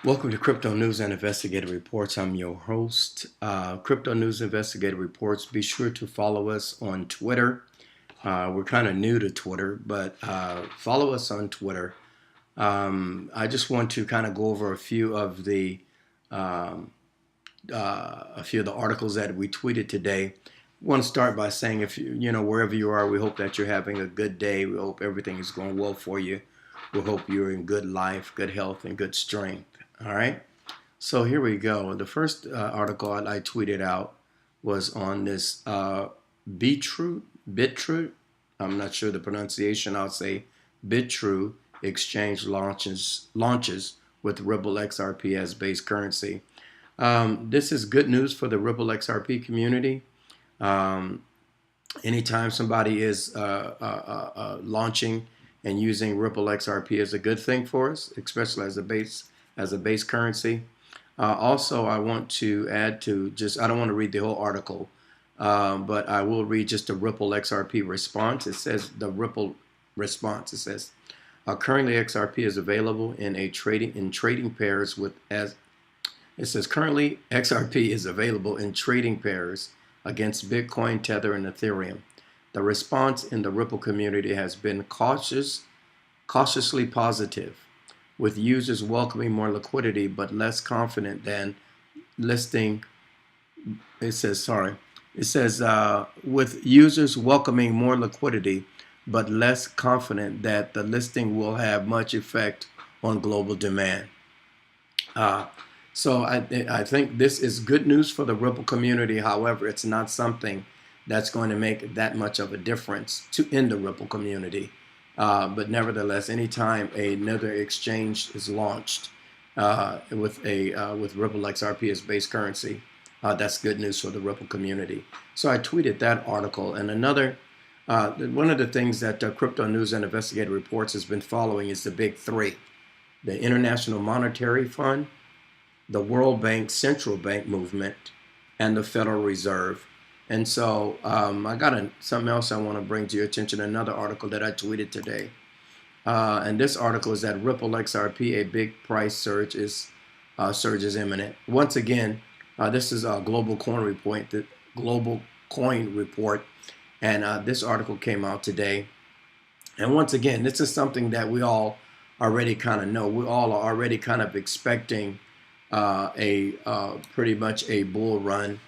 Welcome to Crypto News and Investigative Reports. I'm your host, Crypto News Investigative Reports. Be sure to follow us on Twitter. We're kind of new to Twitter, but follow us on Twitter. I just want to kind of go over um, a few of the articles that we tweeted today. I want to start by saying, if wherever you are, we hope that you're having a good day. We hope everything is going well for you. We hope you're in good life, good health, and good strength. All right. So here we go. The first article I tweeted out was on this Bitrue. I'm not sure the pronunciation. I'll say Bitrue exchange launches with Ripple XRP as base currency. This is good news for the Ripple XRP community. Um, Anytime somebody is launching and using Ripple XRP is a good thing for us, especially as a base currency. Also, I want to add to I don't want to read the whole article, but I will read just the Ripple XRP response. It says the Ripple response. It says currently XRP is available in trading pairs with as it says currently XRP is available in trading pairs against Bitcoin, Tether, and Ethereum. The response in the Ripple community has been cautiously positive, with users welcoming more liquidity but less confident than listing. It says, with users welcoming more liquidity but less confident that the listing will have much effect on global demand. So I think this is good news for the Ripple community. However, it's not something that's going to make that much of a difference in the Ripple community. But nevertheless, anytime another exchange is launched with Ripple XRP as base currency, that's good news for the Ripple community. So I tweeted that article. And one of the things that Crypto News and Investigative Reports has been following is the big three: the International Monetary Fund, the World Bank Central Bank Movement, and the Federal Reserve. And so I got something else I want to bring to your attention, another article that I tweeted today. And this article is that Ripple XRP, a big price surge is imminent. Once again, this is a Global Coin Report, and this article came out today. And once again, this is something that we all already kind of know. We all are already kind of expecting pretty much a bull run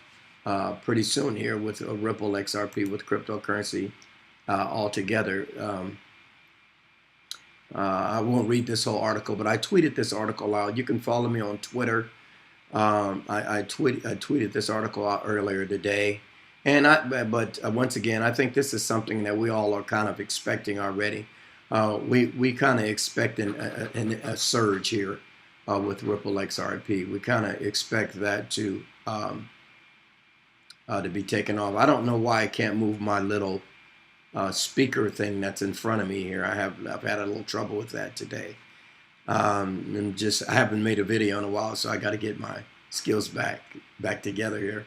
pretty soon here with a Ripple XRP, with cryptocurrency altogether. I won't read this whole article, but I tweeted this article out. You can follow me on Twitter. I tweeted this article out earlier today, and but once again, I think this is something that we all are kind of expecting already. We kind of expect a surge here with Ripple XRP. We kind of expect that to be taken off. I don't know why I can't move my little speaker thing that's in front of me here. I've had a little trouble with that today. And I haven't made a video in a while, so I got to get my skills back together here.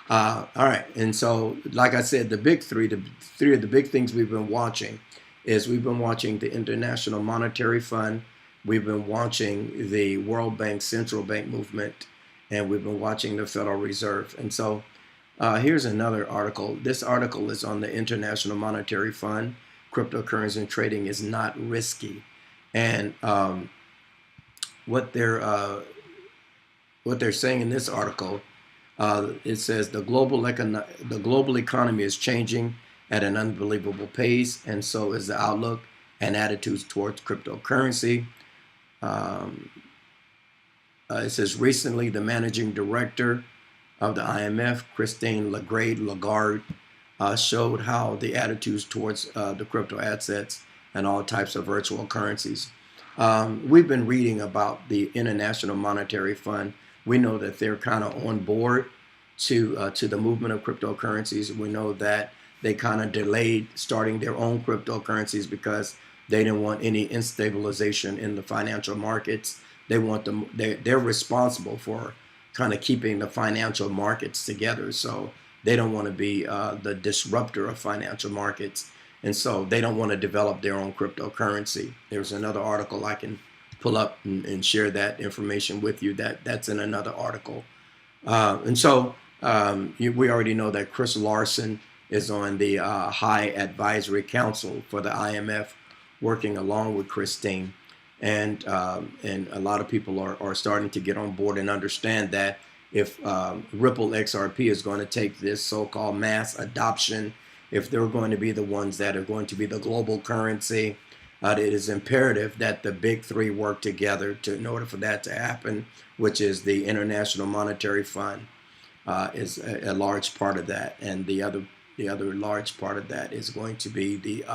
All right, and so like I said, the three of the big things we've been watching is we've been watching the International Monetary Fund, we've been watching the World Bank Central Bank Movement, and we've been watching the Federal Reserve. And so here's another article. This article is on the International Monetary Fund. Cryptocurrency trading is not risky, and what they're saying in this article, it says the global economy is changing at an unbelievable pace, and so is the outlook and attitudes towards cryptocurrency. It says recently the managing director of the IMF, Christine Lagarde, showed how the attitudes towards the crypto assets and all types of virtual currencies. We've been reading about the International Monetary Fund. We know that they're kind of on board to the movement of cryptocurrencies. We know that they kind of delayed starting their own cryptocurrencies because they didn't want any instabilization in the financial markets. They're responsible for kind of keeping the financial markets together. So they don't want to be the disruptor of financial markets. And so they don't want to develop their own cryptocurrency. There's another article I can pull up and share that information with you. That's in another article. And so we already know that Chris Larson is on the High Advisory Council for the IMF, working along with Christine. And a lot of people are starting to get on board and understand that if Ripple XRP is going to take this so-called mass adoption, if they're going to be the ones that are going to be the global currency, it is imperative that the big three work together in order for that to happen, which is the International Monetary Fund is a large part of that, and the other large part of that is going to be the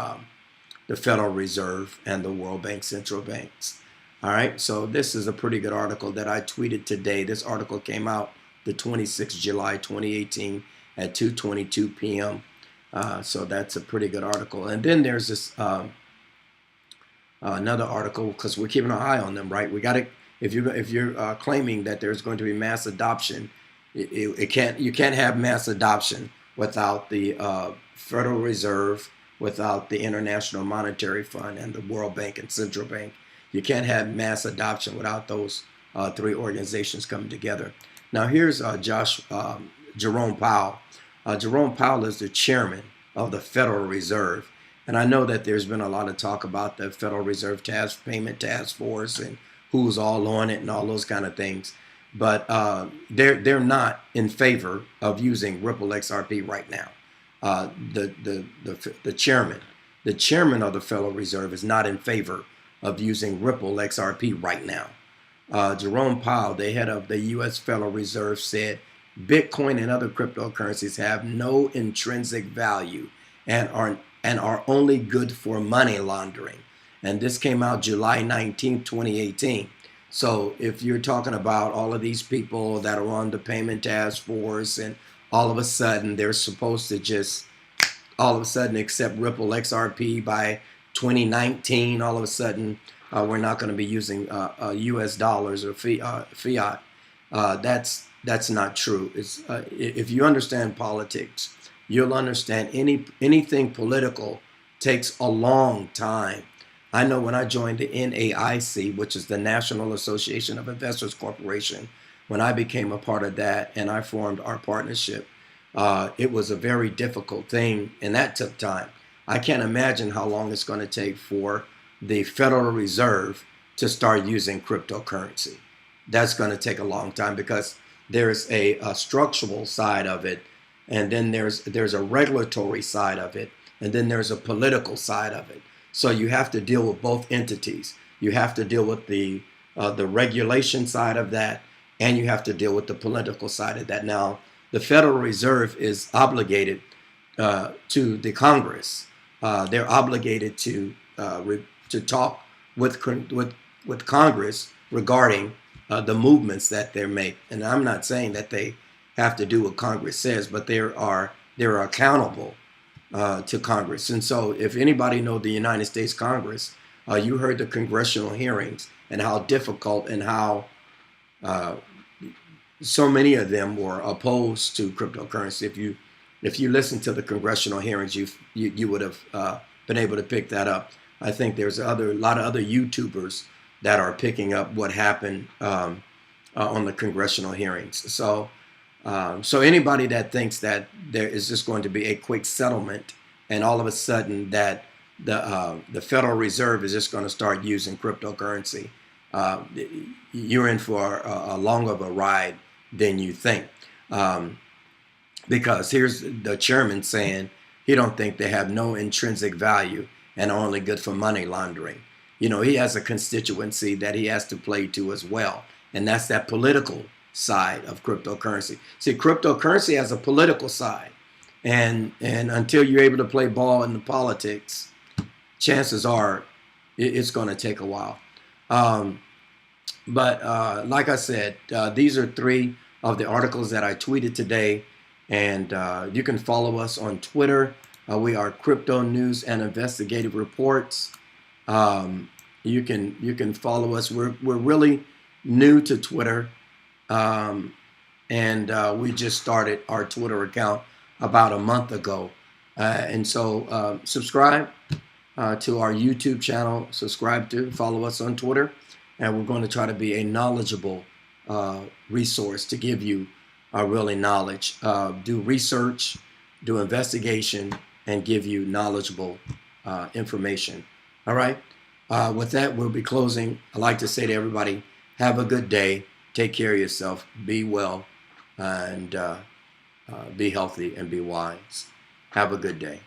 Federal Reserve and the World Bank central banks. All right, so this is a pretty good article that I tweeted today. This article came out the 26th July 2018 at 2:22 p.m. So that's a pretty good article. And then there's this another article, because we're keeping an eye on them, right? We got to, if you're claiming that there's going to be mass adoption, you can't have mass adoption without the Federal Reserve, without the International Monetary Fund and the World Bank and Central Bank. You can't have mass adoption without those three organizations coming together. Now here's Jerome Powell. Jerome Powell is the chairman of the Federal Reserve. And I know that there's been a lot of talk about the Federal Reserve Payment Task Force and who's all on it and all those kind of things. But they're not in favor of using Ripple XRP right now. The chairman of the Federal Reserve is not in favor of using Ripple XRP right now. Jerome Powell, the head of the U.S. Federal Reserve, said Bitcoin and other cryptocurrencies have no intrinsic value and are only good for money laundering. And this came out July 19, 2018. So if you're talking about all of these people that are on the payment task force and all of a sudden they're supposed to just all of a sudden accept Ripple XRP by 2019, all of a sudden we're not going to be using US dollars or fiat. That's not true. If you understand politics, you'll understand anything political takes a long time. I know when I joined the NAIC, which is the National Association of Investors Corporation, when I became a part of that and I formed our partnership, it was a very difficult thing, and that took time. I can't imagine how long it's going to take for the Federal Reserve to start using cryptocurrency. That's going to take a long time because there's a structural side of it, and then there's a regulatory side of it, and then there's a political side of it. So you have to deal with both entities. You have to deal with the regulation side of that, and you have to deal with the political side of that. Now, the Federal Reserve is obligated to the Congress. They're obligated to talk with Congress regarding the movements that they make. And I'm not saying that they have to do what Congress says, but they're accountable to Congress. And so if anybody knows the United States Congress, you heard the congressional hearings and how difficult and how so many of them were opposed to cryptocurrency. If you listen to the congressional hearings, you would have been able to pick that up. I think there's a lot of other YouTubers that are picking up what happened on the congressional hearings. So anybody that thinks that there is just going to be a quick settlement and all of a sudden that the Federal Reserve is just going to start using cryptocurrency, you're in for a longer of a ride than you think. Because here's the chairman saying he don't think they have no intrinsic value and are only good for money laundering. You know, he has a constituency that he has to play to as well. And that's that political side of cryptocurrency. See, cryptocurrency has a political side. And until you're able to play ball in the politics, chances are it's going to take a while. But like I said, these are three of the articles that I tweeted today. And you can follow us on Twitter. We are Crypto News and Investigative Reports. You can follow us. We're really new to Twitter, and we just started our Twitter account about a month ago. And so subscribe to our YouTube channel. Follow us on Twitter, and we're going to try to be a knowledgeable resource to give you really knowledge. Do research, do investigation, and give you knowledgeable information. All right. With that, we'll be closing. I'd like to say to everybody, have a good day. Take care of yourself. Be well, and be healthy and be wise. Have a good day.